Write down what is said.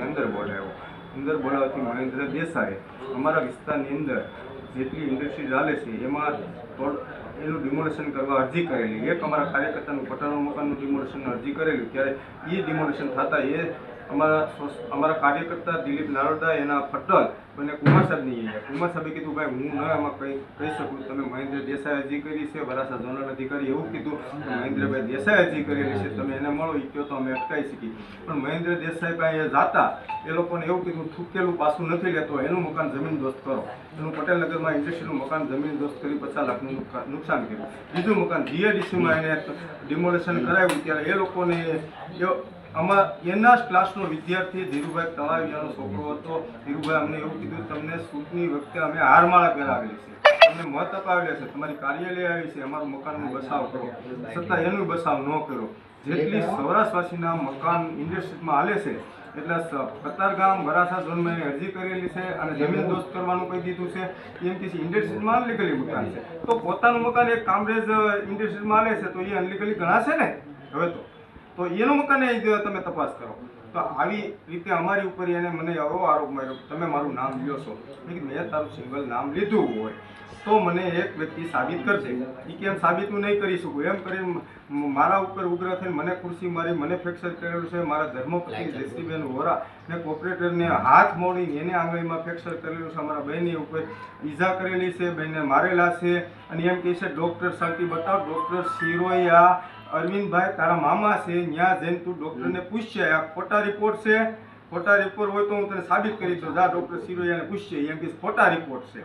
અંદર બોલાવ્યો. અંદર બોલાવવાથી મહેન્દ્ર દેસાઈ અમારા વિસ્તારની અંદર જેટલી ઇન્ડસ્ટ્રી ચાલે છે એમાં એનું ડિમોલેશન કરવા અરજી કરેલી. એક અમારા કાર્યકર્તાનું પટાણું મકાનનું ડિમોલેશન અરજી કરેલી. ત્યારે એ ડિમોલેશન થતાં અમારા કાર્યકર્તા દિલીપ નારોડા એના પટેલ અને કુમાર સાહેબની અહીંયા કુમાર સાહેબે કીધું ભાઈ હું ન એમાં કહી શકું, તમે મહેન્દ્ર દેસાઈ અરજી કરી છે, વરાછા ઝોનલ અધિકારી એવું કીધું મહેન્દ્રભાઈ દેસાઈ અરજી કરેલી છે, તમે એને મળો એ કહો તો અમે અટકાવી શકીએ. પણ મહેન્દ્ર દેસાઈ પાસે જાતા એ લોકોને એવું કીધું થૂકેલું પાછું નથી લેતો, એનું મકાન જમીન દોસ્ત કરો. એનું પટેલનગરમાં ઇન્ડસ્ટ્રીનું મકાન જમીન દોસ્ત કરી 50 લાખનું નુકસાન કર્યું. બીજું મકાન જીએડીસીમાં એને ડિમોલેશન કરાવ્યું ત્યારે એ લોકોને એના ક્લાસનો વિદ્યાર્થી ધીરુભાઈ તળાવિયાનો છોકરો હતો. ધીરુભાઈ અમને એવું કીધું તમને ચૂંટણી વખતે અમે હારમાળા પહેરાવેલી છે, તમને મત અપાવેલા છે, તમારી કાર્યાલય આવી છે, અમારું મકાનનો બસાવ કરો, છતાં એનું બસાવ ન કર્યો. જેટલી સૌરાષ્ટ્રવાસીના મકાન ઇન્ડસ્ટ્રીમાં હાલે છે એટલે કતારગામ વરાછા ઝોનમાં એની અરજી કરેલી છે અને જમીન દોસ્ત કરવાનું કહી દીધું છે. એમ કે ઇન્ડસ્ટ્રીમાં અનલીગલી મકાન છે તો પોતાનું મકાન એક કામરેજ ઇન્ડસ્ટ્રીમાં હાલે છે તો એ અનલીગલી ગણાશે ને. હવે તો એનું મકાન તમે તપાસ કરો. તો આવી રીતે અમારી ઉપર એને મને એવો આરોપ માર્યો તમે મારું નામ લ્યો છો. મેં તારું સિંગલ નામ લીધું હોય તો મને એક વ્યક્તિ સાબિત કરશે. એ કેમ સાબિત હું નહીં કરી શકું એમ કરીને મારા ઉપર ઉગ્ર થઈને મને ખુરશી મારી, મને ફ્રેક્ચર કરેલું છે. મારા ધર્મપત્ની જયશ્રીબેન વોરા ને કોર્પોરેટરને હાથ મોડીને એને આંગળીમાં ફ્રેક્ચર કરેલું છે. અમારા બહેનની ઉપર ઈજા કરેલી છે, બહેનને મારેલા છે. અને એમ કહે છે ડૉક્ટર સર્ટી બતાવ, ડૉક્ટર શિરોયા અરવિંદભાઈ તારા મામા છે, ત્યાં જઈને તું ડૉક્ટરને પૂછશે આ ખોટા રિપોર્ટ છે. ખોટા રિપોર્ટ હોય તો હું તને સાબિત કરી દઉં. જા ડૉક્ટર શિરોયાને પૂછશે એમ કે ખોટા રિપોર્ટ છે.